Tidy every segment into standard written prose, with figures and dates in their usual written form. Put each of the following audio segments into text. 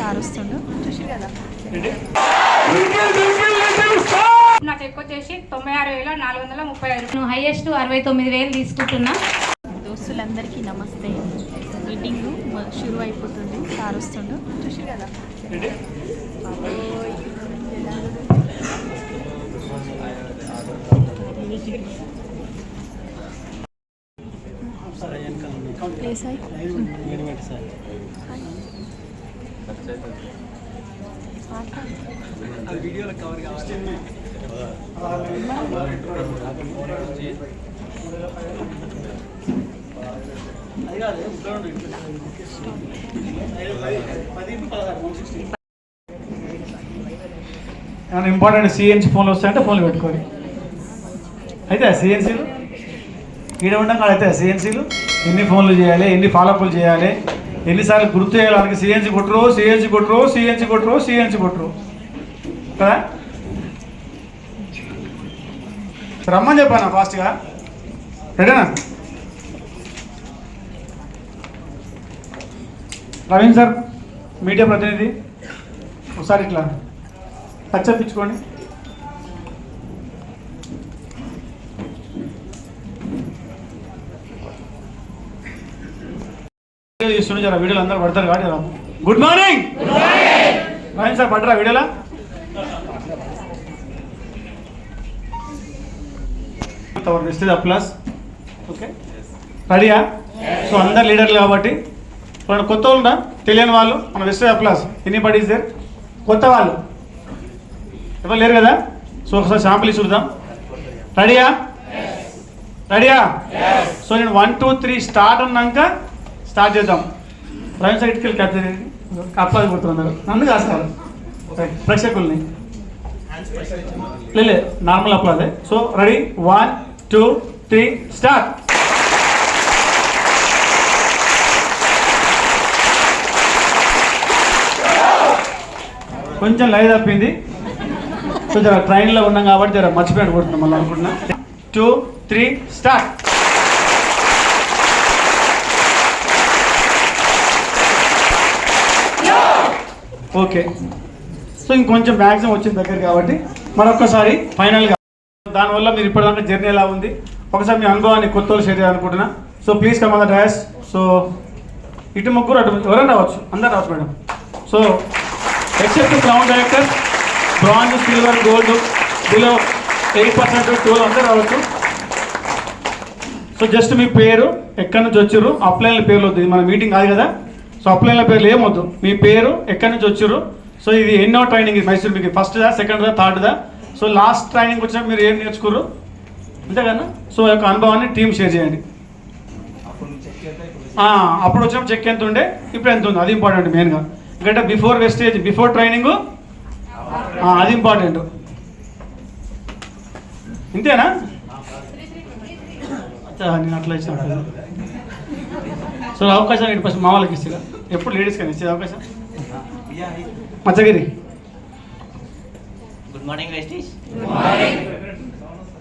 Sir వస్తుండు చూసి కదా. నా చెక్ వచ్చేసి 96,435. హైయెస్ట్ 69,000 తీసుకుంటున్నా. దోస్తులందరికీ నమస్తే. మీటింగ్ షురు అయిపోతుంది. సార్ వస్తుండు చూసి కదా. ఏమైనా ఇంపార్టెంట్ సిఎన్సీ ఫోన్లు వస్తాయంటే ఫోన్లు పెట్టుకోవాలి. అయితే సిఎన్సీలు ఈడ ఉండగా అయితే సిఎన్సీలు ఎన్ని ఫోన్లు చేయాలి, ఎన్ని ఫాలోఅప్లు చేయాలి, ఎన్నిసార్లు గుర్తు చేయాలి. సిఎన్సీ కొట్టరు, సిఎన్సీ కొట్టరు, సిఎన్సీ కొట్టరు, సిఎన్సీ కొట్టరు కదా. రమ్మని చెప్పాను ఫాస్ట్గా. రెడీనా? రవీంద్ సార్ మీడియా ప్రతినిధి ఒకసారి ఇట్లా టచ్ అప్పించుకోండి. చూస్తుండే జర వీడియోలు అందరూ పడతారు కాబట్టి. గుడ్ మార్నింగ్ రవీంద్ సార్, పడరా వీడియోలా? ప్లస్ ఓకే, రెడీయా? సో అందరు లీడర్లు కాబట్టి ఇప్పుడు కొత్త వాళ్ళు తెలియని వాళ్ళు మన వెస్ట్ ప్లస్ ఎన్ని బడీస్ దేర్? కొత్త వాళ్ళు ఎవరు లేరు కదా. సో ఒకసారి శాంపుల్ ఇచ్చి చూద్దాం. రెడీయా? రెడీయా? సో నేను 1 2 3 స్టార్ట్ అన్నాక స్టార్ట్ చేద్దాం. రవీంద్ర సార్ ఇటుకెళ్ళి కప్పాది కొడుతున్నారు నన్ను కాస్తారు ప్రేక్షకుల్ని. లే నార్మల్ అప్లాదే. So ready 1 2 3 start. కొంచెం లైవ్ తప్పింది. సో జర ట్రైన్లో ఉన్నాం కాబట్టి జర మర్చిపోయాను కొడుతున్నాం మళ్ళీ అనుకుంటున్నా. 2 3 స్టార్ట్. ఓకే, సో ఇంకొంచెం మ్యాక్సిమం వచ్చింది దగ్గర కాబట్టి మరొక్కసారి ఫైనల్గా దానివల్ల మీరు ఇప్పటిదాకా జర్నీ ఎలా ఉంది ఒకసారి మీ అనుభవాన్ని కొత్త వాళ్ళు షేర్ చేయాలనుకుంటున్నా. So please come on the dash. So ఇటు ముగ్గురు అటు ఎవరైనా రావచ్చు, అందరు రావచ్చు madam. So except ground director, bronze, silver, gold, below 8% 2 అందరూ రావచ్చు. సో జస్ట్ మీ పేరు, ఎక్కడి నుంచి వచ్చారు, అప్లైన్ల పేర్లు వద్దు, ఇది మన మీటింగ్ కాదు కదా. సో అప్లైన్ల పేర్లు ఏమొద్దు, మీ పేరు, ఎక్కడి నుంచి వచ్చారు. సో ఇది ఎన్నో ట్రైనింగ్, ఇది మైసూర్ మీకు ఫస్ట్దా, సెకండ్దా, థర్డ్దా. సో లాస్ట్ ట్రైనింగ్ వచ్చినప్పుడు మీరు ఏం నేర్చుకోరు అంతేకన్నా. సో యొక్క అనుభవాన్ని టీం షేర్ చేయండి. అప్పుడు వచ్చినప్పుడు చెక్ ఎంత ఉండే, ఇప్పుడు ఎంత ఉంది, అది ఇంపార్టెంట్ మెయిన్గా. ఎందుకంటే బిఫోర్ వెస్టేజ్, బిఫోర్ ట్రైనింగ్ అది ఇంపార్టెంట్. ఇంతేనా? నేను అట్లా ఇచ్చిన. సో అవకాశం 8% మా వాళ్ళకి ఇస్తే, ఎప్పుడు లేడీస్ కానీ ఇచ్చేది అవకాశం. మచ్చగిరి. Good morning westies.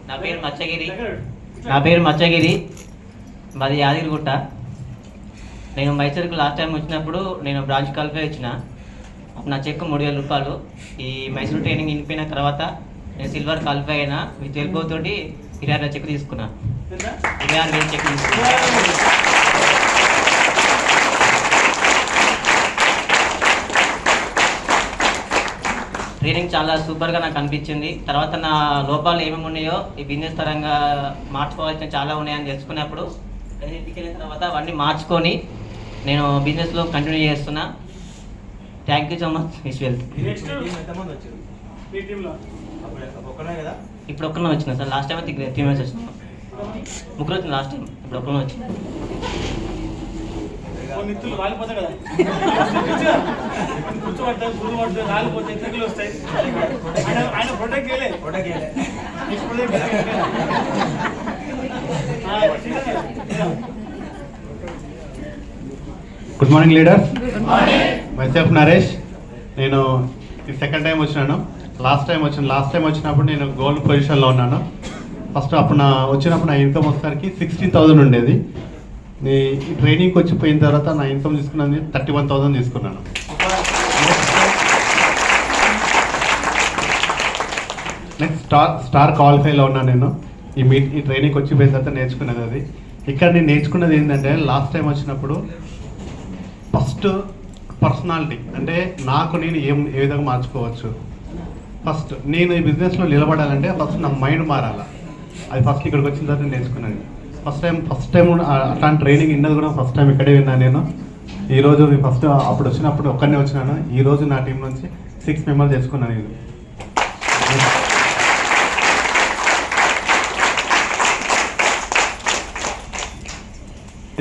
నా పేరు మచ్చగిరి, మాది యాదగిరిగుట్ట. నేను మైసూర్కి లాస్ట్ టైం వచ్చినప్పుడు నేను బ్రాంచ్ క్వాలిఫై ఇచ్చిన. నా చెక్ 3,000 రూపాయలు. ఈ మైసూర్ ట్రైనింగ్ వినిపోయిన తర్వాత నేను సిల్వర్ క్వాలిఫై అయినా. విత్ ఎల్బో తోటి 26,000 చెక్ తీసుకున్నా. 26,000 చెక్ తీసుకున్నా. ట్రైనింగ్ చాలా సూపర్గా నాకు అనిపించింది. తర్వాత నా లోపాలు ఏమేమి ఉన్నాయో ఈ బిజినెస్ పరంగా మార్చుకోవాల్సిన చాలా ఉన్నాయని తెలుసుకున్నప్పుడు ఇంటికి వెళ్ళిన తర్వాత అవన్నీ మార్చుకొని నేను బిజినెస్లో కంటిన్యూ చేస్తున్నా. Thank you so much. Vishwal. ఇప్పుడు ఒక్కరిని వచ్చిన సార్. లాస్ట్ టైం అయితే 3 మంత్స్ వచ్చిన. ముగ్గురు వచ్చిన లాస్ట్ టైం, ఇప్పుడు ఒక్కరిని వచ్చిన. Good morning leader. Myself Naresh. నేను ఇది సెకండ్ టైం వచ్చినాను. లాస్ట్ టైం వచ్చినప్పుడు నేను గోల్డ్ పొజిషన్లో ఉన్నాను. ఫస్ట్ అప్పుడు వచ్చినప్పుడు నా ఇన్కమ్ వచ్చేసరికి 16,000 ఉండేది. ఈ ట్రైనింగ్కి వచ్చిపోయిన తర్వాత నా ఇన్కమ్ తీసుకున్నది 31,000 తీసుకున్నాను. నెక్స్ట్ స్టార్ క్వాలిఫైలో ఉన్నాను నేను. ఈ ట్రైనింగ్ వచ్చిపోయిన తర్వాత నేర్చుకున్నది అది. ఇక్కడ నేను నేర్చుకున్నది ఏంటంటే లాస్ట్ టైం వచ్చినప్పుడు ఫస్ట్ పర్సనాలిటీ అంటే నాకు నేను ఏ విధంగా మార్చుకోవచ్చు. ఫస్ట్ నేను ఈ బిజినెస్లో నిలబడాలంటే ఫస్ట్ నా మైండ్ మారాలి. అది ఫస్ట్ ఇక్కడికి వచ్చిన తర్వాత నేను నేర్చుకున్నాను. ఫస్ట్ టైం అట్లాంటి ట్రైనింగ్ విన్నది కూడా ఫస్ట్ టైం ఇక్కడే విన్నాను నేను. ఈరోజు ఫస్ట్ అప్పుడు వచ్చినప్పుడు ఒక్కనే వచ్చినాను. ఈరోజు నా టీం నుంచి 6 మెంబర్స్ చేసుకున్నాను నేను.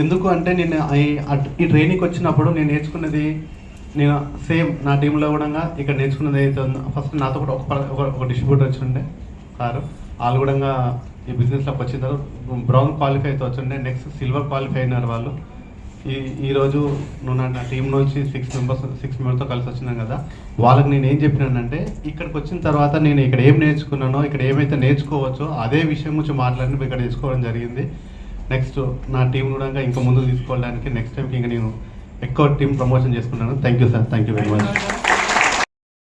ఎందుకు అంటే నేను ఈ ట్రైనింగ్ వచ్చినప్పుడు నేను నేర్చుకున్నది నేను సేమ్ నా టీంలో కూడా ఇక్కడ నేర్చుకున్నది అయితే ఉందో ఫస్ట్ నాతో కూడా ఒక డిస్ట్రిబ్యూటర్ వచ్చిండే కారు వాళ్ళు కూడా ఈ బిజినెస్లోకి వచ్చిన తర్వాత బ్రౌన్ క్వాలిఫై అయితే వచ్చిండే. నెక్స్ట్ సిల్వర్ క్వాలిఫై అయినారు వాళ్ళు. ఈరోజు నువ్వు నా టీం నుంచి 6 మెంబర్స్తో కలిసి వచ్చినాను కదా. వాళ్ళకి నేను ఏం చెప్పినానంటే ఇక్కడికి వచ్చిన తర్వాత నేను ఇక్కడ ఏం నేర్చుకున్నానో ఇక్కడ ఏమైతే నేర్చుకోవచ్చో అదే విషయం గురించి మాట్లాడి ఇక్కడ తీసుకోవడం జరిగింది. నెక్స్ట్ నా టీం కూడా ఇంకా ముందుకు తీసుకోవడానికి నెక్స్ట్ టైంకి ఇంకా నేను ఎక్కువ టీం ప్రమోషన్ చేసుకున్నాను. Thank you sir, thank you very much.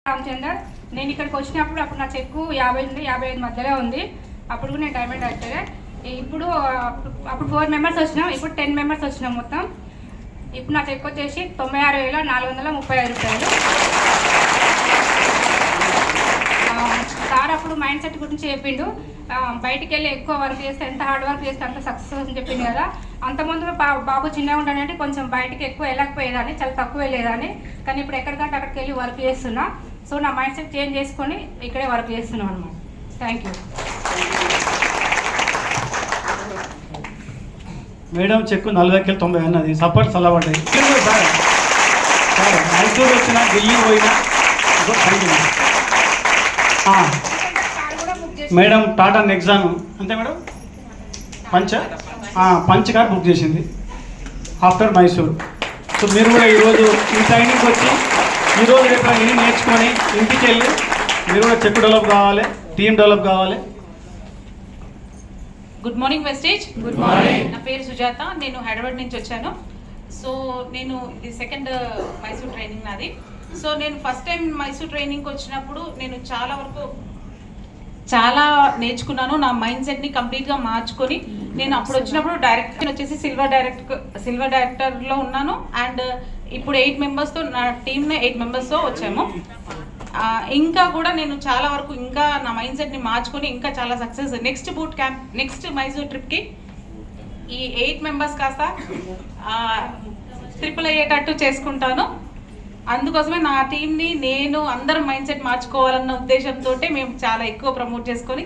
Ramachandar, నేను ఇక్కడికి వచ్చినప్పుడు అప్పుడు నా చెక్కు 50 నుండి 55 మధ్యలో ఉంది. అప్పుడు కూడా నేను డైమండ్ యాక్టరే. ఇప్పుడు అప్పుడు 4 మెంబర్స్ వచ్చినాం, ఇప్పుడు 10 మెంబర్స్ వచ్చినాం మొత్తం. ఇప్పుడు నా చెక్ వచ్చేసి 96,435 రూపాయలు. సార్ అప్పుడు మైండ్ సెట్ గురించి చెప్పిండు. బయటికి వెళ్ళి ఎక్కువ వర్క్ చేస్తే ఎంత హార్డ్ వర్క్ చేస్తే అంత సక్సెస్ అని చెప్పింది కదా. అంతమంది బాబు చిన్నగా ఉంటానంటే కొంచెం బయటికి ఎక్కువ వెళ్ళకపోయేదాన్ని, చాలా తక్కువ వెళ్ళేదాన్ని. కానీ ఇప్పుడు ఎక్కడికంటే అక్కడికి వెళ్ళి వర్క్ చేస్తున్నా. సో నా మైండ్ సెట్ చేంజ్ చేసుకొని ఇక్కడే వర్క్ చేస్తున్నాం అనమాట. Thank you. మేడం చెక్కు 40,90 అన్నది సపోర్ట్ చల్లబడ్డాయి. మైసూర్ వచ్చినా ఢిల్లీ పోయినా మేడం టాటా నెక్సాన్ అంతే మేడం పంచ్ కార్ బుక్ చేసింది ఆఫ్టర్ మైసూర్. సో మీరు కూడా ఈరోజు ఈ ట్రైనింగ్ వచ్చి ఈరోజు రేపు ఇన్ని నేర్చుకొని ఇంటికి వెళ్ళి మీరు కూడా చెక్ డెవలప్ కావాలి, టీమ్ డెవలప్ కావాలి. Good morning Vestige. Good morning. నా పేరు సుజాత, నేను హైదరాబాద్ నుంచి వచ్చాను. సో నేను ఇది సెకండ్ మైసూర్ ట్రైనింగ్ నాది. సో నేను ఫస్ట్ టైం మైసూర్ ట్రైనింగ్కి వచ్చినప్పుడు నేను చాలా నేర్చుకున్నాను. నా మైండ్ సెట్ని కంప్లీట్గా మార్చుకొని నేను అప్పుడు వచ్చినప్పుడు డైరెక్టర్ వచ్చేసి సిల్వర్ డైరెక్టర్లో ఉన్నాను. అండ్ ఇప్పుడు 8 మెంబర్స్తో నా టీమ్లో 8 మెంబర్స్తో వచ్చాము. ఇంకా కూడా నేను చాలా వరకు ఇంకా నా మైండ్ సెట్ని మార్చుకొని ఇంకా చాలా success next boot camp next Mysore ట్రిప్కి ఈ 8 మెంబర్స్ కాస్త ట్రిపుల్ అయ్యేటట్టు చేసుకుంటాను. అందుకోసమే నా టీంని నేను అందరం మైండ్ సెట్ మార్చుకోవాలన్న ఉద్దేశంతో మేము చాలా ఎక్కువ ప్రమోట్ చేసుకొని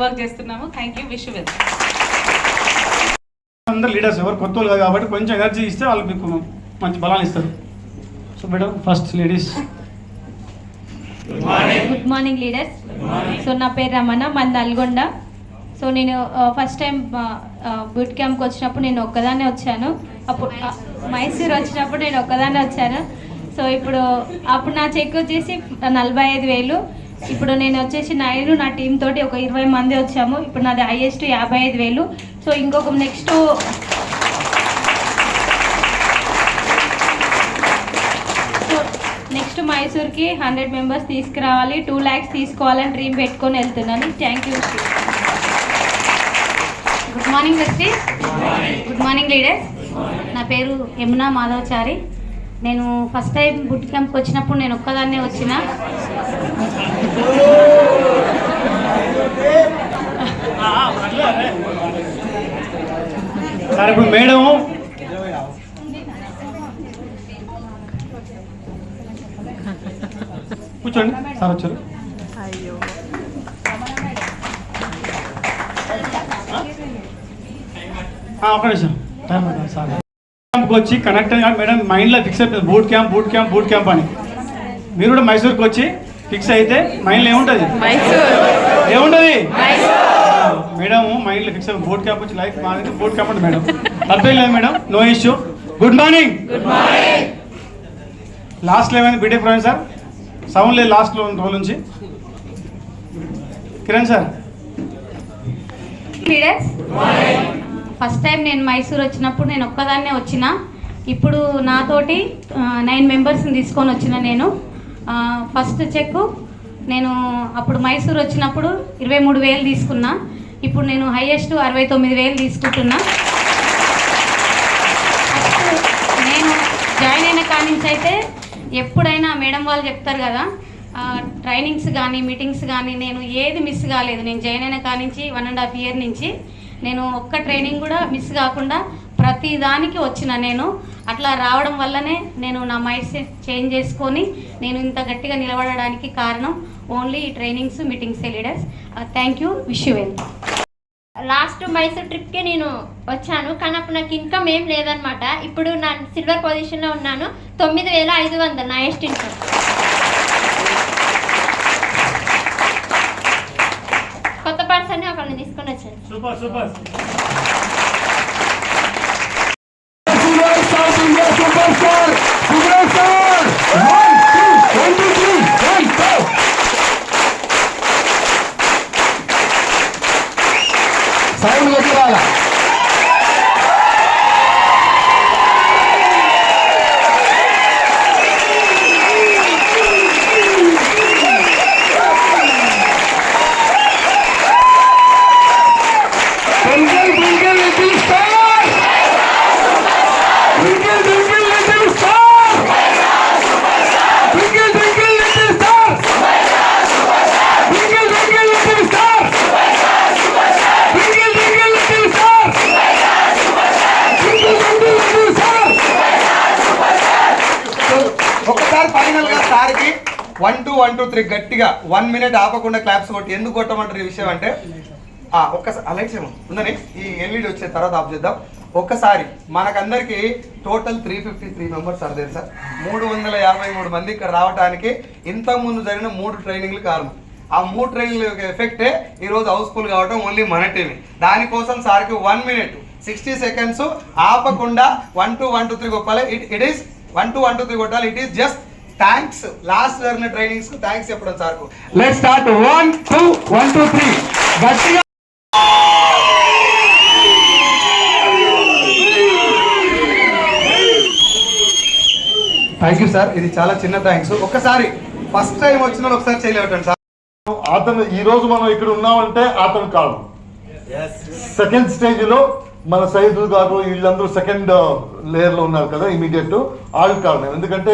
వర్క్ చేస్తున్నాము. Thank you. Wish well. అందరు లీడర్స్ ఎవరు కొత్త వాళ్ళు కాదు కాబట్టి కొంచెం ఎనర్జీ ఇస్తే వాళ్ళు మీకు మంచి బలాన్ని ఇస్తారు. So madam first ladies. Good morning leaders. So నా పేరు రమణ, మన నల్గొండ. సో నేను ఫస్ట్ టైం బూట్ క్యాంప్కి వచ్చినప్పుడు నేను ఒక్కదాన్నే వచ్చాను. అప్పుడు మైసూర్ వచ్చినప్పుడు నేను ఒక్కదాన్నే వచ్చాను. సో అప్పుడు నా చెక్ వచ్చేసి 45,000. ఇప్పుడు నేను వచ్చేసి నా టీం తోటి ఒక 20 మంది వచ్చాము. ఇప్పుడు నాది హైయెస్ట్ 55,000. సో ఇంకొక నెక్స్ట్ మైసూర్కి 100 మెంబర్స్ తీసుకురావాలి, 2 lakhs తీసుకోవాలని డ్రీమ్ పెట్టుకొని వెళ్తున్నాను. Thank you. Good morning వెస్టీ. Good morning leaders. నా పేరు యమునా మాధవచారి. నేను ఫస్ట్ టైం బుట్ క్యాంప్కి వచ్చినప్పుడు నేను ఒక్కదాన్నే వచ్చిన. సార్ ఇప్పుడు మేడం కూర్చోండి. సార్ వచ్చారు. అయ్యో ఒక నిమిషం టైం సార్ క్యాంప్కి వచ్చి కనెక్ట్ అయ్యి మేడం మైండ్లో ఫిక్స్ అయిపోయింది బూట్ క్యాంప్ అని. మీరు కూడా మైసూర్కి వచ్చి ఫిక్స్ అయితే మైండ్లో ఏముంటుంది మేడం మైండ్లో ఫిక్స్ అయిపోయి బూట్ క్యాంప్ వచ్చి లైఫ్ మారింది. బూట్ క్యాంప్ అంటే మేడం అర్థం లేదు madam, no issue. Good morning. లాస్ట్లో ఏమైంది బీటెక్ ప్రవీణ్ సార్? సౌండ్ లేదు లాస్ట్లో రోజు నుంచి. Kiran sir. Leaders, first time నేను మైసూర్ వచ్చినప్పుడు నేను ఒక్కదాన్నే వచ్చిన. ఇప్పుడు నాతోటి 9 మెంబర్స్ని తీసుకొని వచ్చిన. నేను ఫస్ట్ చెక్ నేను అప్పుడు మైసూర్ వచ్చినప్పుడు 23,000 తీసుకున్నా. ఇప్పుడు నేను హైయెస్ట్ 69,000 తీసుకుంటున్నా. నేను జాయిన్ అయిన కాడి నుంచి అయితే ఎప్పుడైనా మేడం వాళ్ళు చెప్తారు కదా, ట్రైనింగ్స్ కానీ మీటింగ్స్ కానీ నేను ఏది మిస్ కాలేదు. నేను జాయిన్ అయిన కాడి నుంచి 1.5 year నుంచి నేను ఒక్క ట్రైనింగ్ కూడా మిస్ కాకుండా ప్రతి దానికి వచ్చిన. నేను అట్లా రావడం వల్లనే నేను నా మైండ్ సెట్ చేంజ్ చేసుకొని నేను ఇంత గట్టిగా నిలబడడానికి కారణం ఓన్లీ ఈ ట్రైనింగ్స్ మీటింగ్సే leaders. Thank you, wish you well. Last Mysore ట్రిప్కి నేను వచ్చాను, కానీ అప్పుడు నాకు ఇన్కమ్ ఏం లేదనమాట. ఇప్పుడు నా సిల్వర్ పొజిషన్లో ఉన్నాను. 9,500 నా హైయెస్ట్ ఇన్కమ్. కొత్త పర్సన్ని ఒకరిని తీసుకొని వచ్చాను. Super super. సౌండ్ ఎదురాల ఒకసారి ఫైనల్ గా సార్కి 1 2 1 2 3 గట్టిగా 1 minute ఆపకుండా క్లాప్స్ కొట్టి ఎందుకు కొట్టమంటారు ఈ విషయం అంటే ఒక్కసారి అలైట్స్ ఏమో ఉందని ఈ ఎల్ఈడి వచ్చే తర్వాత ఆఫ్ చేద్దాం. ఒక్కసారి మనకందరికి టోటల్ 353 మెంబర్స్ సార్ తెలుసా. 353 మంది ఇక్కడ రావడానికి ఇంతకుముందు జరిగిన 3 ట్రైనింగ్లు కారణం. ఆ 3 ట్రైనింగ్ల ఎఫెక్టే ఈరోజు హౌస్ఫుల్ కావడం ఓన్లీ మన టీమే. దానికోసం సార్కి 1 minute 60 seconds ఆపకుండా 1 2 1 2 3 కొట్టాలి. ఇట్ ఈస్ 1 2 1 2 3 కొట్టాలి. It is just thanks last జరిగిన ట్రైనింగ్స్ కు థ్యాంక్స్ చెప్పడం సార్కు. లెట్స్ స్టార్ట్ 1 2 1 2 3 గట్టిగా. థ్యాంక్ యూ సార్, ఇది చాలా చిన్న థ్యాంక్స్. ఒక్కసారి ఫస్ట్ టైం వచ్చిన వాళ్ళు ఒకసారి చేయలేవటండి సార్. అతను ఈ రోజు మనం ఇక్కడ ఉన్నామంటే అతను కాదు. సెకండ్ స్టేజ్ లో మన సైదుల్ గారు వీళ్ళందరూ సెకండ్ లేయర్ లో ఉన్నారు కదా, ఇమీడియట్ వాళ్ళు కారణం. ఎందుకంటే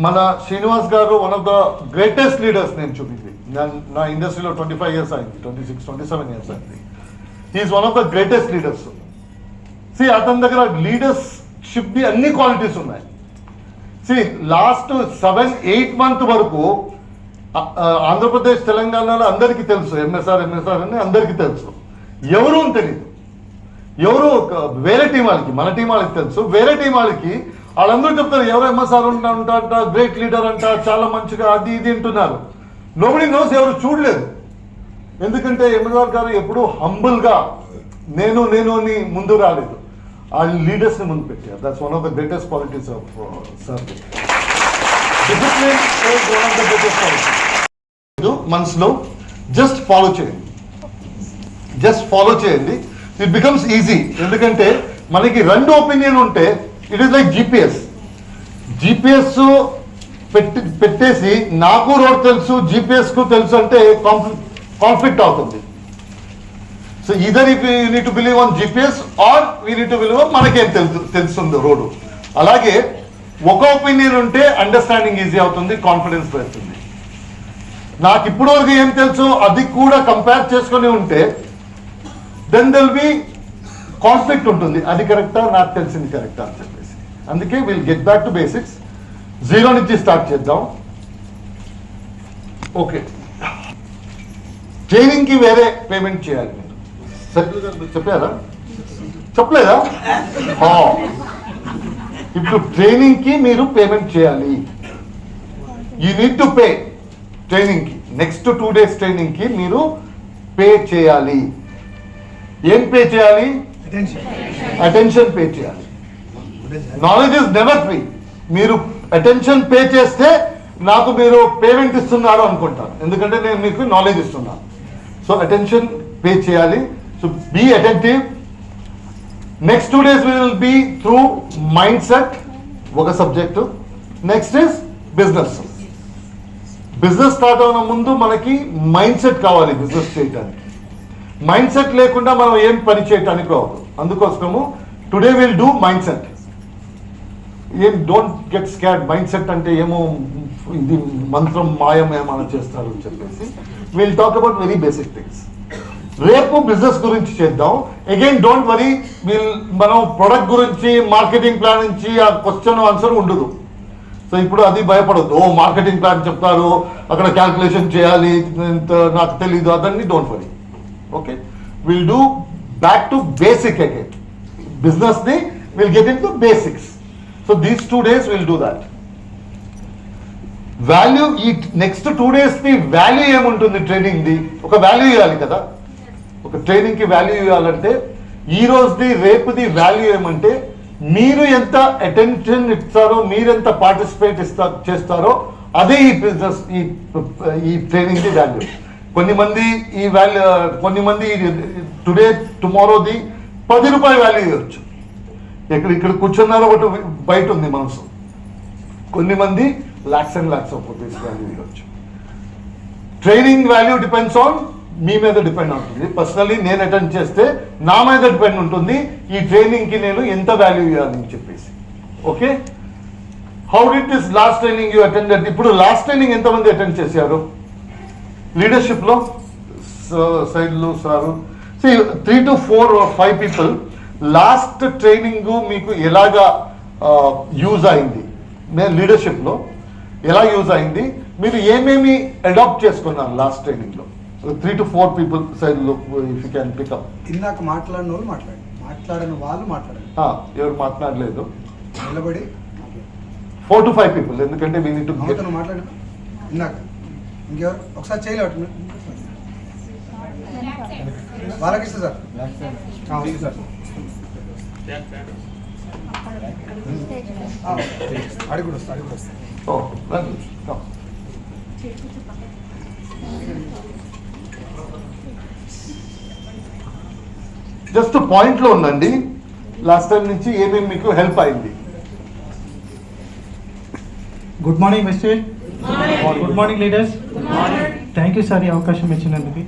మన శ్రీనివాస్ గారు one of the greatest leaders నేను చూపింది. నా ఇండస్ట్రీలో 25 years అయింది, 26 27 years అయింది. He is one of the greatest leaders. అతని దగ్గర లీడర్షిప్ ది అన్ని క్వాలిటీస్ ఉన్నాయి. లాస్ట్ 7-8 months వరకు ఆంధ్రప్రదేశ్ తెలంగాణలో అందరికీ తెలుసు ఎంఎస్ఆర్ అని అందరికీ తెలుసు. ఎవరు తెలియదు. ఎవరు వేరే టీం వాళ్ళకి, మన టీం వాళ్ళకి తెలుసు, వేరే టీం వాళ్ళకి వాళ్ళందరూ చెప్తారు ఎవరు ఎంఎస్ఆర్ అంట, గ్రేట్ లీడర్ అంట, చాలా మంచిగా అది ఇది అంటున్నారు. నోబడీ నోస్, ఎవరు చూడలేదు. ఎందుకంటే ఎంఎస్ఆర్ గారు ఎప్పుడు హంబుల్గా నేను అని ముందు రాలేదు. ఆ లీడర్స్ ని ముందు పెట్టారు. That's one of the greatest qualities of sir. Discipline is one of the greatest qualities. మనసులో జస్ట్ ఫాలో చేయండి. It becomes easy. ఎందుకంటే మనకి 2 ఒపీనియన్ ఉంటే ఇట్ ఈస్ లైక్ జీపీఎస్ పెట్టేసి నాకు రోడ్ తెలుసు, జీపీఎస్ కు తెలుసు అంటే కాన్ఫ్లిక్ట్ అవుతుంది. So either if we need to believe on GPS or we need to believe on మనకేం తెలుస్తుంది రోడ్డు. అలాగే ఒక ఒపీనియన్ ఉంటే అండర్స్టాండింగ్ ఈజీ అవుతుంది, కాన్ఫిడెన్స్ పెడుతుంది. నాకు ఇప్పుడు వరకు ఏం తెలుసు అది కూడా కంపేర్ చేసుకొని ఉంటే దెన్ దెల్ బి కాన్ఫ్లిక్ట్ ఉంటుంది. అది కరెక్టా, నాకు తెలిసింది కరెక్టా అని చెప్పేసి. అందుకే will get back to basics. 0 నుంచి స్టార్ట్ చేద్దాం. ఓకే, ట్రైనింగ్కి వేరే పేమెంట్ చేయాలి. చెప్పారా? చెప్పలేదా? ఇప్పుడు ట్రైనింగ్కి మీరు పేమెంట్ చేయాలి. యూ నీడ్ టు పే ట్రైనింగ్కి. నెక్స్ట్ 2 days ట్రైనింగ్కి మీరు పే చేయాలి. ఏం పే చేయాలి? అటెన్షన్ పే చేయాలి. Knowledge is never free. మీరు అటెన్షన్ పే చేస్తే నాకు మీరు పేమెంట్ ఇస్తున్నారు అనుకుంటారు, ఎందుకంటే నేను మీకు నాలెడ్జ్ ఇస్తున్నాను. సో అటెన్షన్ పే చేయాలి. So be attentive. Next 2 days will be through mindset, ఒక subject. Next is business. Business start అవ్వడం ముందు మనకి మైండ్ సెట్ కావాలి బిజినెస్ చేయడానికి. మైండ్ సెట్ లేకుండా మనం ఏం పని చేయడానికి రాదు. అందుకోసము today will do mindset. ఏం don't get scared. Mindset అంటే ఏమో ఇది మంత్రం మాయం ఏమైనా చేస్తారు అని చెప్పేసి will talk about very basic things. రేపు బిజినెస్ గురించి చేద్దాం. అగైన్ డోంట్ వరీ, మనం ప్రొడక్ట్ గురించి మార్కెటింగ్ ప్లాన్ నుంచి ఆ క్వశ్చన్ ఆన్సర్ ఉండదు. సో ఇప్పుడు అది భయపడద్దు. ఓ మార్కెటింగ్ ప్లాన్ చెప్తారు, అక్కడ క్యాల్కులేషన్ చేయాలి, నాకు తెలీదు, అదన్నీ don't worry. Okay, will do back to basic again. బిజినెస్ని will get in to basics. So these 2 days will do that. Value, ఈ నెక్స్ట్ 2 daysకి వాల్యూ ఏముంటుంది ట్రైనింగ్ది? ఒక వాల్యూ ఇవ్వాలి కదా. ఒక ట్రైనింగ్కి వాల్యూ ఇవ్వాలంటే ఈ రోజుది రేపుది వాల్యూ ఏమంటే మీరు ఎంత అటెన్షన్ ఇస్తారో, మీరెంత పార్టిసిపేట్ చేస్తారో అదే ఈ బిజినెస్ ఈ ట్రైనింగ్ది వాల్యూ. కొన్ని మంది టుడే టుమారోది 10 రూపాయల వాల్యూ ఇవ్వచ్చు. ఇక్కడ కూర్చున్నారో ఒకటి బయట ఉంది మనసు. కొన్ని మంది lakhs and lakhs of rupees value ఇవ్వచ్చు. Training value depends on me మీద డిపెండ్ అవుతుంది. పర్సనలీ నేను అటెండ్ చేస్తే నా మీద డిపెండ్ ఉంటుంది ఈ ట్రైనింగ్కి నేను ఎంత వాల్యూ ఇవ్వాలని చెప్పేసి. Okay, how did this last training you attended? ఇప్పుడు లాస్ట్ ట్రైనింగ్ ఎంతమంది అటెండ్ చేశారు లీడర్షిప్లో? సైడ్లో sir 3 to 4 or 5 people. Last training మీకు ఎలాగా యూజ్ అయింది? నేను లీడర్షిప్లో ఎలా యూజ్ అయింది? మీరు ఏమేమి అడాప్ట్ చేసుకున్నారు లాస్ట్ ట్రైనింగ్లో? 3 to 4 people సైడ్లో ఇఫ్ యూ క్యాన్ పికప్. ఇందాక మాట్లాడిన వాళ్ళు మాట్లాడిన వాళ్ళు ఎవరు మాట్లాడలేదు? నిలబడి 4 to 5 people. ఎందుకంటే వీ నీడ్ టు మాట్లాడు. ఇందాక ఇంకెవరు ఒకసారి చేయలేవు వాళ్ళకి ఇస్తా సార్. సార్ అడిగి కూడా వస్తా. జస్ట్ పాయింట్లో ఉందండి. లాస్ట్ టైం నుంచి ఏమేమి మీకు హెల్ప్ అయింది? Good morning mister. Good morning leaders. Thank you sir ఈ అవకాశం ఇచ్చినందుకు.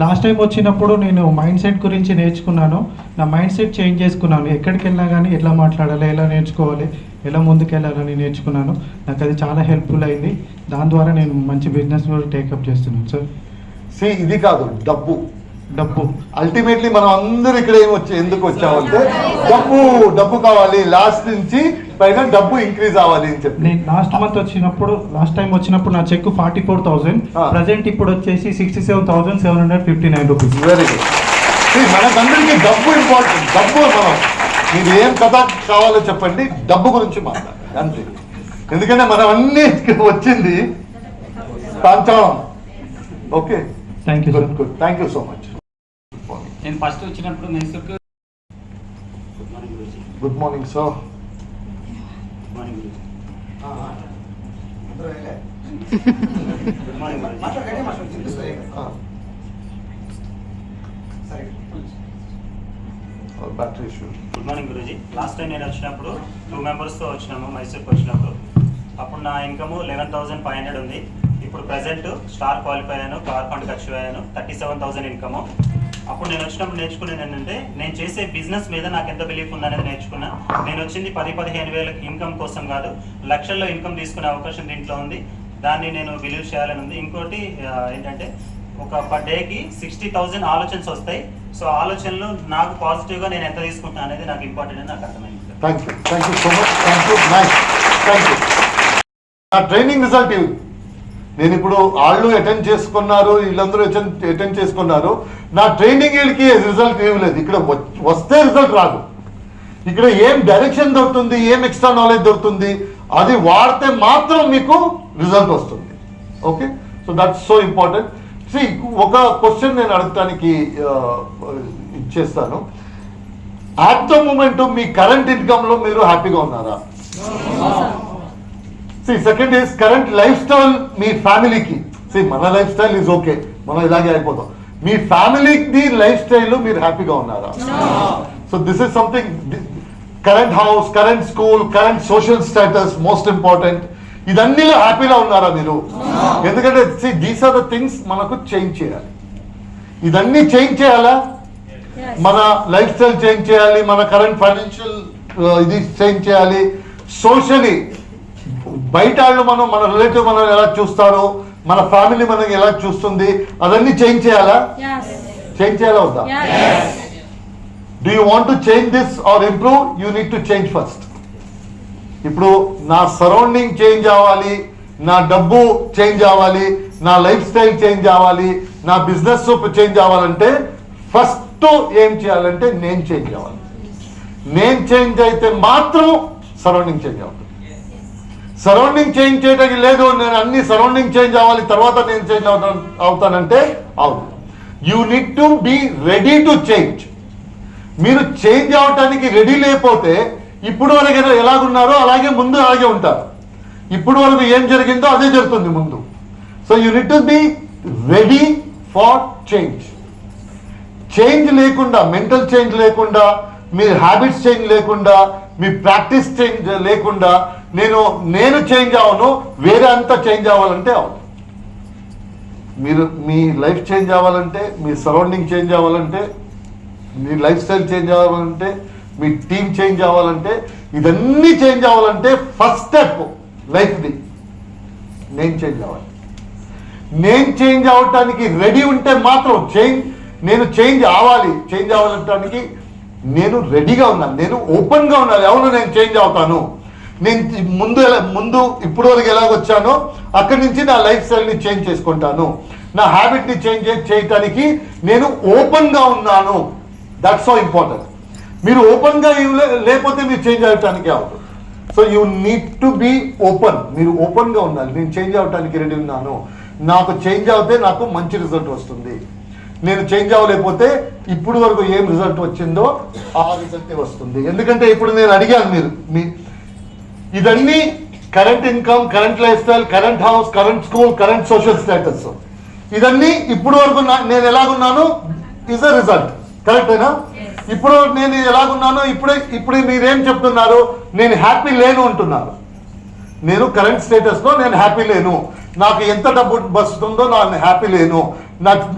లాస్ట్ టైం వచ్చినప్పుడు నేను మైండ్ సెట్ గురించి నేర్చుకున్నాను. నా మైండ్ సెట్ చేంజ్ చేసుకున్నాను. ఎక్కడికి వెళ్ళినా కానీ ఎలా మాట్లాడాలి, ఎలా నేర్చుకోవాలి, ఎలా ముందుకు వెళ్ళాలని నేర్చుకున్నాను. నాకు అది చాలా హెల్ప్ఫుల్ అయింది. దాని ద్వారా నేను మంచి బిజినెస్ కూడా టేకప్ చేస్తున్నాను సార్. ఇది కాదు, డబ్బు అల్టిమేట్లీ మనం అందరూ ఇక్కడ ఎందుకు వచ్చామంటే డబ్బు కావాలి. లాస్ట్ నుంచి పైన డబ్బు ఇంక్రీజ్ అవ్వాలి అని చెప్పి. నేను లాస్ట్ టైం వచ్చినప్పుడు నా చెక్ 44,000. ప్రజెంట్ ఇప్పుడు వచ్చేసి 67,759 రూపీస్. Very good. మనకందరికీ డబ్బు ఇంపార్టెంట్. డబ్బు మీరు ఏం కథ కావాలో చెప్పండి, డబ్బు గురించి మాట్లాడాలి అంతే. ఎందుకంటే మనం అన్ని ఇక్కడ వచ్చింది పంచడం. Okay, thank you. Good. Thank you so much. నేను ఫస్ట్ వచ్చినప్పుడు మైసూర్కు good morning sir. Battery issue. Good morning Guruji. Last time నేను వచ్చినప్పుడు 2 మెంబర్స్తో వచ్చినాము మైసూర్కి వచ్చినప్పుడు. అప్పుడు నా ఇన్కమ్ 11,500 ఉంది. ఇప్పుడు ప్రజెంట్ స్టార్ క్వాలిఫై అయ్యాను, కార్ ఫండ్ ఖర్చు అయ్యాను, 37,000 ఇన్కమ్. అప్పుడు నేను వచ్చినప్పుడు నేర్చుకునేది ఏంటంటే నేను చేసే బిజినెస్ మీద నాకు ఎంత బిలీఫ్ ఉందనేది నేర్చుకున్నా. నేను వచ్చింది 10-15 వేల ఇన్కమ్ కోసం కాదు, లక్షల్లో ఇన్కమ్ తీసుకునే అవకాశం దీంట్లో ఉంది. దాన్ని నేను బిలీవ్ చేయాలని ఉంది. ఇంకోటి ఏంటంటే ఒక పర్ డేకి 60,000 ఆలోచనలు వస్తాయి. సో ఆలోచనలు నాకు పాజిటివ్గా నేను ఎంత తీసుకుంటాను అనేది నాకు ఇంపార్టెంట్ అని నాకు అర్థమైంది. Thank you so much. Thank you. నా ట్రైనింగ్ రిజల్ట్ నేను ఇప్పుడు వాళ్ళు అటెండ్ చేసుకున్నారు, వీళ్ళందరూ అటెండ్ చేసుకున్నారు. నా ట్రైనింగ్ వీళ్ళకి రిజల్ట్ ఇవ్వలేదు. ఇక్కడ వస్తే రిజల్ట్ రాదు. ఇక్కడ ఏం డైరెక్షన్ దొరుకుతుంది, ఏం ఎక్స్ట్రా నాలెడ్జ్ దొరుకుతుంది, అది వాడితే మాత్రం మీకు రిజల్ట్ వస్తుంది. Okay, so that's so important. ఒక క్వశ్చన్ నేను అడగటానికి ఇచ్చేస్తాను. అట్ ద మూమెంట్ మీ కరెంట్ ఇన్కమ్లో మీరు హ్యాపీగా ఉన్నారా? Second is current lifestyle మీ ఫ్యామిలీకి. మన లైఫ్ స్టైల్ ఈజ్ ఓకే, మనం ఇలాగే అయిపోతాం. మీ ఫ్యామిలీకి లైఫ్ స్టైల్ మీరు హ్యాపీగా ఉన్నారా? So this is something. Current house, current school, current social status most important. ఇదన్నీలో హ్యాపీగా ఉన్నారా మీరు? ఎందుకంటే దీస్ ఆర్ ద థింగ్స్ మనకు చేంజ్ చేయాలి. ఇదన్నీ చేంజ్ చేయాలా? మన లైఫ్ స్టైల్ చేంజ్ చేయాలి, మన కరెంట్ ఫైనాన్షియల్ ఇది చేంజ్ చేయాలి, సోషలీ బయట వాళ్ళు మన రిలేటివ్ మనం ఎలా చూస్తారో, మన ఫ్యామిలీ మనకి ఎలా చూస్తుంది, అదన్నీ చేంజ్ చేయాలా? చేంజ్ చేయాలా వద్దా? Do you want to change this or improve? You need to change first. ఇప్పుడు నా సరౌండింగ్ చేంజ్ అవ్వాలి, నా డబ్బు చేంజ్ అవ్వాలి, నా లైఫ్ స్టైల్ చేంజ్ అవ్వాలి, నా బిజినెస్ చేంజ్ అవ్వాలంటే ఫస్ట్ ఏం చేయాలంటే నేను చేంజ్ అవ్వాలి. నేను చేంజ్ అయితే మాత్రం సరౌండింగ్ చేంజ్ అవుతుంది. సరౌండింగ్ చేంజ్ చేయడానికి లేదు, నేను అన్ని సరౌండింగ్ చేంజ్ అవ్వాలి తర్వాత నేను చేంజ్ అవుతానంటే అవును. You need to be ready to change. మీరు చేంజ్ అవటానికి రెడీ లేకపోతే ఇప్పుడు వరకు ఎలాగున్నారో అలాగే ముందు అలాగే ఉంటారు. ఇప్పుడు వరకు ఏం జరిగిందో అదే జరుగుతుంది ముందు. So you need to be ready for change. Change లేకుండా, మెంటల్ చేంజ్ లేకుండా, మీ హ్యాబిట్స్ చేంజ్ లేకుండా, మీ ప్రాక్టీస్ చేంజ్ లేకుండా నేను చేంజ్ అవ్వను, వేరే అంతా చేంజ్ అవ్వాలంటే అవును. మీరు మీ లైఫ్ చేంజ్ అవ్వాలంటే, మీ సరౌండింగ్ చేంజ్ అవ్వాలంటే, మీ లైఫ్ స్టైల్ చేంజ్ అవ్వాలంటే, మీ టీమ్ చేంజ్ అవ్వాలంటే, ఇదన్నీ చేంజ్ అవ్వాలంటే ఫస్ట్ స్టెప్ లైఫ్ది నేను చేంజ్ అవ్వాలి. నేను చేంజ్ అవ్వటానికి రెడీ ఉంటే మాత్రం నేను చేంజ్ అవ్వాలి. చేంజ్ అవ్వటానికి నేను రెడీగా ఉన్నాను, నేను ఓపెన్గా ఉన్నాను. అవును నేను చేంజ్ అవుతాను. నేను ముందు ఇప్పుడు వరకు ఎలాగొచ్చానో అక్కడి నుంచి నా లైఫ్ స్టైల్ని చేంజ్ చేసుకుంటాను, నా హ్యాబిట్ని చేంజ్ చేయటానికి నేను ఓపెన్గా ఉన్నాను. That's so important. మీరు ఓపెన్గా లేకపోతే మీరు చేంజ్ అవ్వటానికి అవుతుంది. So you need to be open. మీరు ఓపెన్గా ఉండాలి. నేను చేంజ్ అవ్వటానికి రెడీ ఉన్నాను, నాకు చేంజ్ అవుతే నాకు మంచి రిజల్ట్ వస్తుంది. నేను చేంజ్ అవ్వలేకపోతే ఇప్పుడు వరకు ఏం రిజల్ట్ వచ్చిందో ఆ రిజల్టే వస్తుంది. ఎందుకంటే ఇప్పుడు నేను అడిగాను మీ ఇదన్నీ current income, current life style, current house, current school, current social status, ఇదన్నీ ఇప్పుడు వరకు నేను ఎలాగున్నాను ఇస్ అ రిజల్ట్. కరెక్టేనా? ఇప్పుడు నేను ఎలాగున్నాను, ఇప్పుడు మీరేం చెప్తున్నారు, నేను హ్యాపీ లేను అంటున్నారు. నేను కరెంట్ స్టేటస్లో నేను హ్యాపీ లేను, నాకు ఎంత డబ్బు వస్తుందో నేను హ్యాపీ లేను,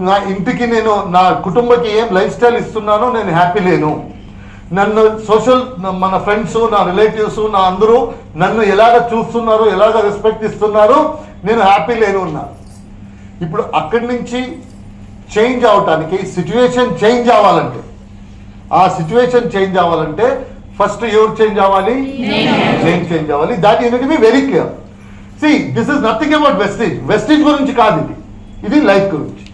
నా ఇంటికి నేను నా కుటుంబకి ఏం లైఫ్ స్టైల్ ఇస్తున్నానో నేను హ్యాపీ లేను, నన్ను మన ఫ్రెండ్స్, నా రిలేటివ్స్, నా అందరూ నన్ను ఎలాగ చూస్తున్నారు, ఎలాగ రెస్పెక్ట్ ఇస్తున్నారు, నేను హ్యాపీ లేను ఉన్నారు. ఇప్పుడు అక్కడి నుంచి చేంజ్ అవటానికి, సిచ్యువేషన్ చేంజ్ అవ్వాలంటే, ఆ సిచ్యువేషన్ చేంజ్ అవ్వాలంటే ఫస్ట్ ఎవరు చేంజ్ అవ్వాలి? నేను చేంజ్ అవ్వాలి. That you need to be very clear. See, this is nothing about vestige. Vestige గురించి కాదు ఇది లైఫ్ గురించి.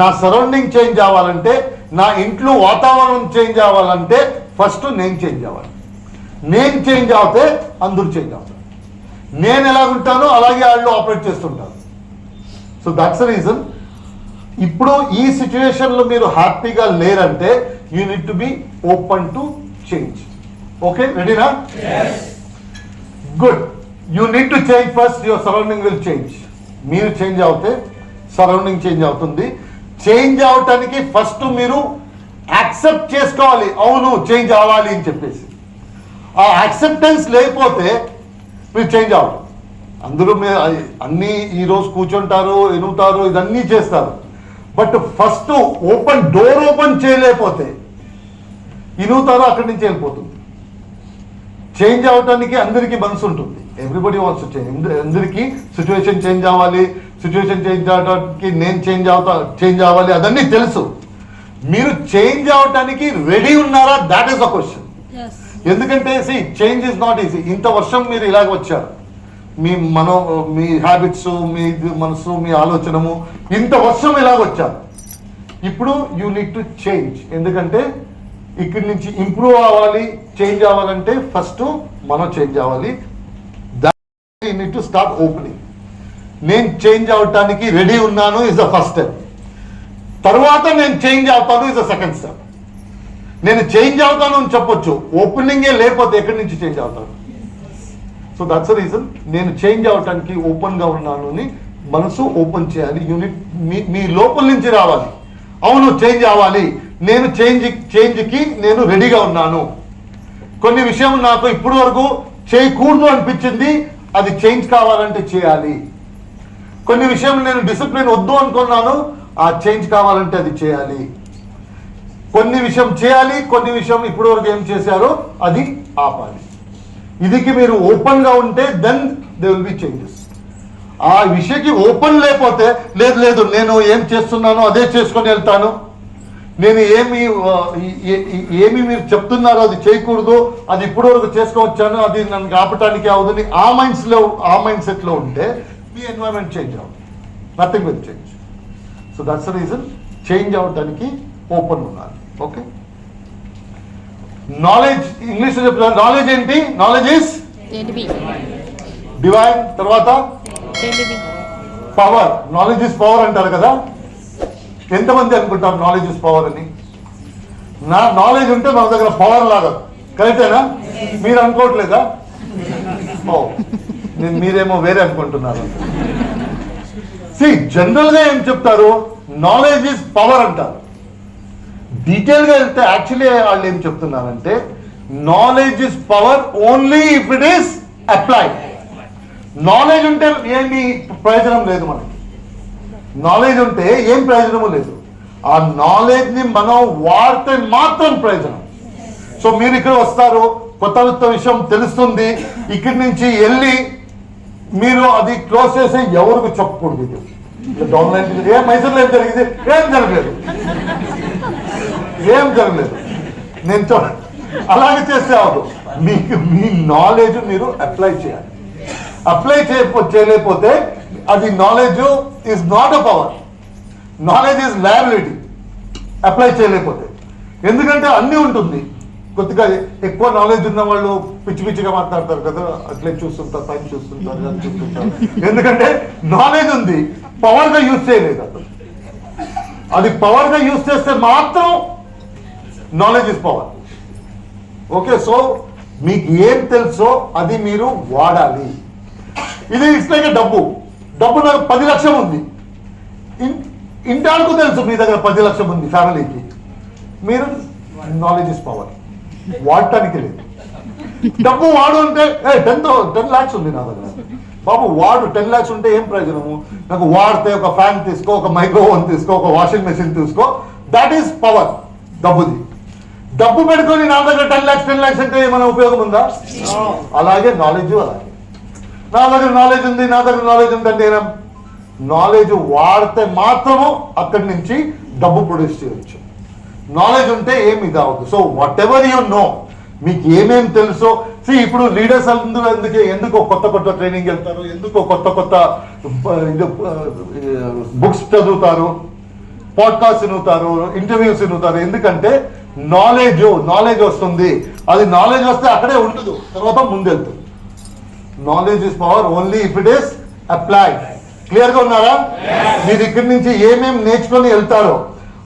నా సరౌండింగ్ చేంజ్ అవ్వాలంటే, నా ఇంట్లో వాతావరణం చేంజ్ అవ్వాలంటే ఫస్ట్ నేను చేంజ్ అవ్వాలి. నేను చేంజ్ అవుతే అందరూ చేంజ్ అవుతారు. నేను ఎలాగుంటానో అలాగే వాళ్ళు ఆపరేట్ చేస్తుంటారు. So that's the reason. ఇప్పుడు ఈ సిచ్యువేషన్లో మీరు హ్యాపీగా లేరంటే you need to be open to change. Okay, రెడీనా? Good. You need to change first, your surrounding will change. మీరు చేంజ్ అవుతే సరౌండింగ్ చేంజ్ అవుతుంది. చేంజ్ అవటానికి ఫస్ట్ మీరు యాక్సెప్ట్ చేసుకోవాలి, అవును చేంజ్ అవ్వాలి అని చెప్పేసి. ఆ యాక్సెప్టెన్స్ లేకపోతే మీరు చేంజ్ అవ్వరు. అందరూ అన్నీ ఈరోజు కూర్చుంటారు, ఎనుగుతారు, ఇదన్నీ చేస్తారు. బట్ ఫస్ట్ డోర్ ఓపెన్ చేయలేకపోతే ఇనుగుతారు, అక్కడి నుంచి వెళ్ళిపోతుంది. చేంజ్ అవటానికి అందరికీ మనసు ఉంటుంది. Everybody wants to change. అందరికీ సిచ్యువేషన్ చేంజ్ అవ్వాలి, సిచ్యువేషన్ చేంజ్ అవడానికి నేను చేంజ్ అవ్వాలి, అదన్నీ తెలుసు. మీరు చేంజ్ అవటానికి రెడీ ఉన్నారా? That is the question. ఎందుకంటే చేంజ్ ఇస్ నాట్ ఈజీ. ఇంత వర్షం మీరు ఇలాగ వచ్చారు, మీ హ్యాబిట్స్, మీ మనసు, మీ ఆలోచనము, ఇంత వర్షం ఇలాగ వచ్చారు. ఇప్పుడు యూ నీడ్ టు చేంజ్. ఎందుకంటే ఇక్కడి నుంచి ఇంప్రూవ్ అవ్వాలి, చేంజ్ అవ్వాలంటే ఫస్ట్ మనం చేంజ్ అవ్వాలి. You need to start opening. నేను చేంజ్ అవటానికి రెడీ ఉన్నాను ఇస్ ద ఫస్ట్ స్టెప్. తర్వాత నేను చేంజ్ అవుతాను ఇస్ ద సెకండ్ స్టెప్. నేను చేంజ్ అవుతాను అని చెప్పొచ్చు, ఓపెనింగే లేకపోతే ఎక్కడి నుంచి చేంజ్ అవుతాను? So that's the reason. నేను చేంజ్ అవటానికి ఓపెన్గా ఉన్నాను అని మనసు ఓపెన్ చేయాలి. యూనిట్ మీ లోపల నుంచి రావాలి. అవును చేంజ్ అవ్వాలి, నేను చేంజ్కి నేను రెడీగా ఉన్నాను. కొన్ని విషయం నాకు ఇప్పుడు వరకు చేయకూడదు అనిపించింది, అది చేంజ్ కావాలంటే చేయాలి. కొన్ని విషయం నేను డిసిప్లిన్ వద్దు అనుకున్నాను, ఆ చేంజ్ కావాలంటే అది చేయాలి. కొన్ని విషయం చేయాలి, కొన్ని విషయం ఇప్పటి వరకు ఏం చేశారో అది ఆపాలి. ఇదికి మీరు ఓపెన్గా ఉంటే then they will be changes. ఆ విషయకి ఓపెన్ లేకపోతే లేదు నేను ఏం చేస్తున్నానో అదే చేసుకొని వెళ్తాను, నేను ఏమి మీరు చెప్తున్నారో అది చేయకూడదు, అది ఇప్పటి వరకు చేసుకొచ్చాను, అది నన్ను ఆపటానికి అవదని ఆ మైండ్ సెట్లో ఉంటే మీ ఎన్వైరన్మెంట్ చేంజ్ అవుతుంది. Nothing will change. So that's the reason change అవడానికి ఓపెన్ ఉండాలి. ఓకే, నాలెడ్జ్ ఇంగ్లీష్లో చెప్తారు. నాలెడ్జ్ ఏంటి? Knowledge is divine. తర్వాత పవర్. నాలెడ్జ్ ఇస్ పవర్ అంటారు కదా. ఎంతమంది అనుకుంటారు నాలెడ్జ్ ఇస్ పవర్ అని? నా నాలెడ్జ్ ఉంటే మన దగ్గర పవర్ లాగా, కరెక్టేనా? మీరు అనుకోవట్లేదా? మీరేమో వేరే అనుకుంటున్నారు. జనరల్గా ఏం చెప్తారు? నాలెడ్జ్ ఇస్ పవర్ అంటారు. డీటెయిల్గా వెళ్తే యాక్చువల్లీ వాళ్ళు ఏం చెప్తున్నారంటే knowledge is power only if it is applied. Knowledge ఉంటే ఏమి ప్రయోజనం లేదు మనకి. నాలెడ్జ్ ఉంటే ఏం ప్రయోజనము లేదు. ఆ నాలెడ్జ్ని మనం వాడితే మాత్రం ప్రయోజనం. సో మీరు ఇక్కడ వస్తారు, కొత్త విషయం తెలుస్తుంది, ఇక్కడి నుంచి వెళ్ళి మీరు అది క్లోజ్ చేసి ఎవరికి చెప్పకూడదు. ఇది ఆన్లైన్ ఏం మైసూర్లో ఏం జరిగింది? ఏం జరగలేదు. నేను అలాగే చేస్తే అవదు. మీకు మీ నాలెడ్జ్ మీరు అప్లై చేయాలి. అప్లై చేయలేకపోతే అది knowledge is not a power, knowledge is liability. Apply చేయలేకపోతే, ఎందుకంటే అన్నీ ఉంటుంది. కొద్దిగా ఎక్కువ నాలెడ్జ్ ఉన్న వాళ్ళు పిచ్చిగా మాట్లాడతారు కదా, అట్లే చూస్తుంటారు, పైన చూస్తుంటారు. ఎందుకంటే నాలెడ్జ్ ఉంది, పవర్గా యూజ్ చేయలేదు. అది పవర్గా యూజ్ చేస్తే మాత్రం knowledge is power. Okay, so మీకు ఏం తెలుసో అది మీరు వాడాలి. ఇది ఇట్స్ లైక్ డబ్బు నాకు 10 లక్షలు ఉంది, ఇంటానికి తెలుసు మీ దగ్గర 10 లక్షలు ఉంది ఫ్యామిలీకి. మీరు నాలెడ్జ్ ఇస్ పవర్, వాడటానికి లేదు. డబ్బు వాడు అంటే 10 lakhs ఉంది నా దగ్గర, బాబు వాడు 10 lakhs ఉంటే ఏం ప్రయోజనము? నాకు వాడితే ఒక ఫ్యాన్ తీసుకో, ఒక మైక్రోవోన్ తీసుకో, ఒక వాషింగ్ మెషిన్ తీసుకో, దాట్ ఈస్ పవర్. డబ్బు పెట్టుకొని నా దగ్గర 10 lakhs అంటే ఏమైనా ఉపయోగం ఉందా? అలాగే నాలెడ్జ్, అలాగే నా దగ్గర నాలెడ్జ్ ఉంది అంటే నాలెడ్జ్ వాడితే మాత్రము అక్కడి నుంచి డబ్బు ప్రొడ్యూస్ చేయవచ్చు. నాలెడ్జ్ ఉంటే ఏమి ఇది అవ్వదు. So what ever you know, మీకు ఏమేం తెలుసో. ఇప్పుడు లీడర్స్ ఎందుకో కొత్త ట్రైనింగ్ వెళ్తారు, ఎందుకో కొత్త బుక్స్ చదువుతారు, పాడ్కాస్ట్ వినుతారు, ఇంటర్వ్యూస్ వినుతారు. ఎందుకంటే నాలెడ్జ్ వస్తుంది. అది నాలెడ్జ్ వస్తే అక్కడే ఉండదు, తర్వాత ముందెళ్తుంది. Knowledge is power only if it is applied. క్లియర్గా ఉన్నారా? మీరు ఇక్కడి నుంచి ఏమేమి నేర్చుకొని వెళ్తారో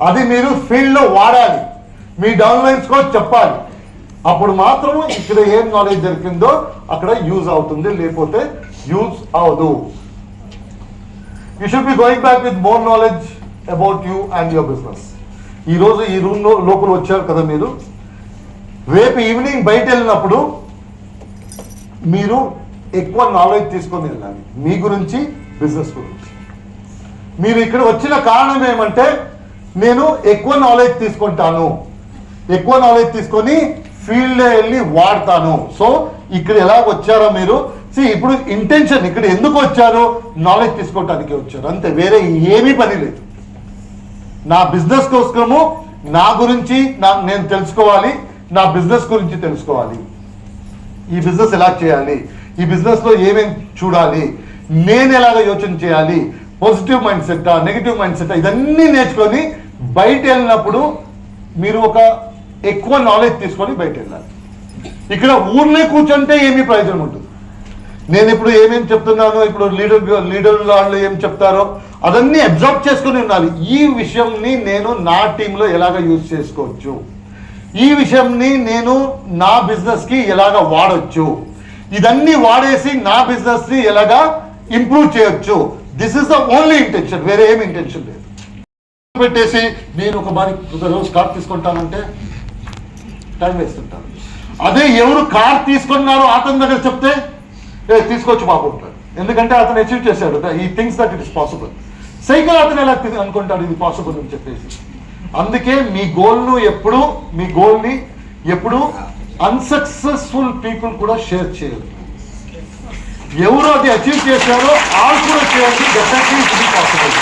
అది మీరు ఫీల్డ్లో వాడాలి, మీ డౌన్లైన్స్ కూడా చెప్పాలి. అప్పుడు మాత్రం ఇక్కడ ఏం నాలెడ్జ్ దొరికిందో అక్కడ యూజ్ అవుతుంది, లేకపోతే యూజ్ అవదు. You should be going back with more knowledge about you and your business. ఈరోజు ఈ రూమ్ లోపల వచ్చారు కదా మీరు, రేపు ఈవినింగ్ బయట వెళ్ళినప్పుడు మీరు ఎక్కువ నాలెడ్జ్ తీసుకొని వెళ్ళాలి మీ గురించి, బిజినెస్ గురించి. మీరు ఇక్కడ వచ్చిన కారణం ఏమంటే నేను ఎక్కువ నాలెడ్జ్ తీసుకుంటాను, ఎక్కువ నాలెడ్జ్ తీసుకొని ఫీల్డ్లో వెళ్ళి వాడతాను. సో ఇక్కడ ఎలా వచ్చారో మీరు ఇప్పుడు ఇంటెన్షన్, ఇక్కడ ఎందుకు వచ్చారో నాలెడ్జ్ తీసుకోవటానికి వచ్చారు, అంతే, వేరే ఏమీ పని లేదు. నా బిజినెస్ కోసము నా గురించి నేను తెలుసుకోవాలి, నా బిజినెస్ గురించి తెలుసుకోవాలి, ఈ బిజినెస్ ఎలా చేయాలి, ఈ బిజినెస్లో ఏమేమి చూడాలి, నేను ఎలాగ యోచన చేయాలి, positive mind set, negative mind set, ఇదన్నీ నేర్చుకొని బయట వెళ్ళినప్పుడు మీరు ఒక ఎక్కువ నాలెడ్జ్ తీసుకొని బయట వెళ్ళాలి. ఇక్కడ ఊర్లో కూర్చుంటే ఏమీ ప్రయోజనం ఉంటుంది. నేను ఇప్పుడు ఏమేమి చెప్తున్నానో, ఇప్పుడు లీడర్ వాళ్ళు ఏం చెప్తారో అదన్నీ అబ్జర్వ్ చేసుకుని ఉండాలి. ఈ విషయంని నేను నా టీంలో ఎలాగ యూజ్ చేసుకోవచ్చు, ఈ విషయంని నేను నా బిజినెస్కి ఎలాగ వాడచ్చు, ఇదన్నీ వాడేసి నా బిజినెస్ని ఎలాగా ఇంప్రూవ్ చేయొచ్చు. This is the only intention, వేరే ఏమి ఇంటెన్షన్ లేదు. పెట్టేసి నేను ఒక రోజు కార్ తీసుకుంటానంటే టైం వేస్తుంటాను. అదే ఎవరు కార్ తీసుకున్నారో అతని దగ్గర చెప్తే తీసుకొచ్చి బాబు ఉంటాడు, ఎందుకంటే అతను అచీవ్ చేశాడు, ఈ things that it is possible. Cycle అతను ఎలా అనుకుంటాడు ఇది పాసిబుల్ అని చెప్పేసి. అందుకే మీ గోల్ని ఎప్పుడు అన్సక్సెస్ఫుల్ పీపుల్ కూడా షేర్ చేయాలి. ఎవరు అది అచీవ్ చేశారో వాళ్ళు కూడా చేయండి, డెఫినెట్లీ ఇట్ ఇస్ పాసిబుల్.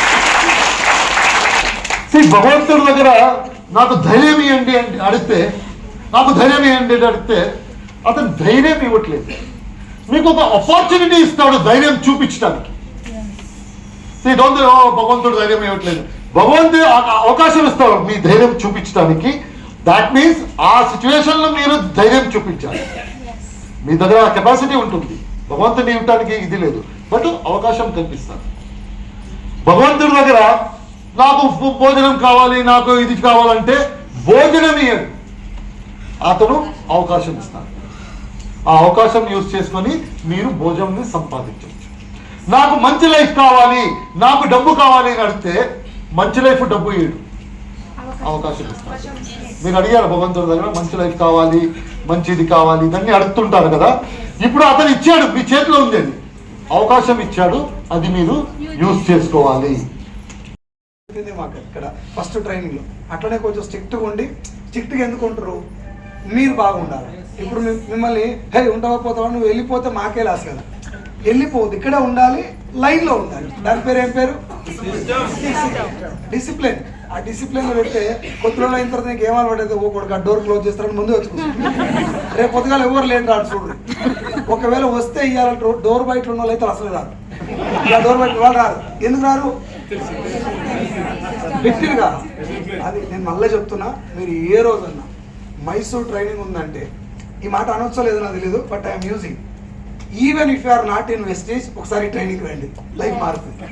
భగవంతుడి దగ్గర నాకు ధైర్యం ఇవ్వండి అని అడిగితే, అతను ధైర్యం ఇవ్వట్లేదు, మీకు ఒక ఆపర్చునిటీ ఇస్తాడు ధైర్యం చూపించడానికి. భగవంతుడు ధైర్యం ఇవ్వట్లేదు, భగవంతుడు అవకాశం ఇస్తాడు మీ ధైర్యం చూపించడానికి. దాట్ మీన్స్ ఆ సిచ్యువేషన్లో మీరు ధైర్యం చూపించాలి. మీ దగ్గర కెపాసిటీ ఉంటుంది, భగవంతుని ఇవ్వటానికి ఇది లేదు, బట్ అవకాశం కల్పిస్తాను. భగవంతుడి దగ్గర నాకు భోజనం కావాలి, నాకు ఇది కావాలంటే భోజనం ఇవ్వడు, అతను అవకాశం ఇస్తాడు. ఆ అవకాశం యూజ్ చేసుకొని మీరు భోజనం సంపాదించవచ్చు. నాకు మంచి లైఫ్ కావాలి, నాకు డబ్బు కావాలి అని అడిగితే మంచి లైఫ్ డబ్బు ఇవ్వడు, అవకాశం ఇస్తాడు. మీరు అడిగారు భగవంతుడి దగ్గర మంచి లైఫ్ కావాలి, మంచిది కావాలి, ఇదన్నీ అడుగుతుంటారు కదా. ఇప్పుడు అతను ఇచ్చాడు, మీ చేతిలో ఉంది, అది అవకాశం ఇచ్చాడు, అది మీరు యూజ్ చేసుకోవాలి. మాకు ఇక్కడ ఫస్ట్ ట్రైనింగ్ లో అట్లనే కొంచెం స్ట్రిక్ట్గా ఉండి, స్ట్రిక్ట్గా ఎందుకు ఉంటారు, మీరు బాగుండాలి. ఇప్పుడు మిమ్మల్ని హే ఉంటావా పోతావా, నువ్వు వెళ్ళిపోతే మాకే లాస్ కదా, వెళ్ళిపోవద్దు, ఇక్కడే ఉండాలి, లైన్లో ఉండాలి. దాని పేరు ఏం పేరు? డిసిప్లిన్. ఆ డిసిప్లిన్ పెడితే కొత్తలో అయిన తర్వాత నీకు ఏమని పడేది, ఓ కొడుకు డోర్ క్లోజ్ చేస్తారని ముందు వచ్చుకుంటారు. రేపు పొద్దుగాల ఎవరు లేని రాడు చూడు. ఒకవేళ వస్తే ఇవ్వాలి డోర్ బయట ఉన్న వాళ్ళు అయితే అసలు రాదు, ఇలా డోర్ బయట వాళ్ళు రారు. ఎందుకు రారు? ఫిట్గా. అది నేను మళ్ళీ చెప్తున్నా, మీరు ఏ రోజన్నా మైసూర్ ట్రైనింగ్ ఉందంటే, ఈ మాట అనొచ్చో లేదో నాకు తెలియదు, but I'm using, even if you are not in Vestige, ఒకసారి ట్రైనింగ్ రండి, లైఫ్ మారుతుంది.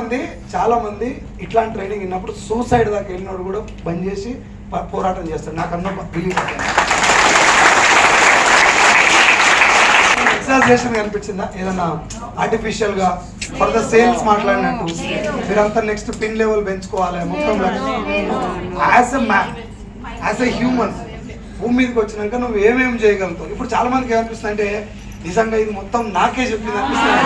అంటే చాలా మంది ఇట్లాంటి ట్రైనింగ్ విన్నప్పుడు సూసైడ్ దాకా వెళ్ళినోడు కూడా బంద్ చేసి పోరాటం చేస్తాడు. నాకు అన్న బిలీవ్ ఎగ్జాజరేషన్ కనిపించిందా? ఏదన్నా ఆర్టిఫిషియల్ గా ఫర్దర్ సేల్స్ మాట్లాడినట్టు మీరంతా నెక్స్ట్ పిన్ లెవెల్ పెంచుకోవాలి మొత్తం. As a man, as a human భూమి మీదకి వచ్చినాక నువ్వు ఏమేమి చేయగలుగుతావు. ఇప్పుడు చాలా మందికి ఏమనిపిస్తుంది అంటే, నిజంగా ఇది మొత్తం నాకే చెప్పింది అనిపిస్తుంది.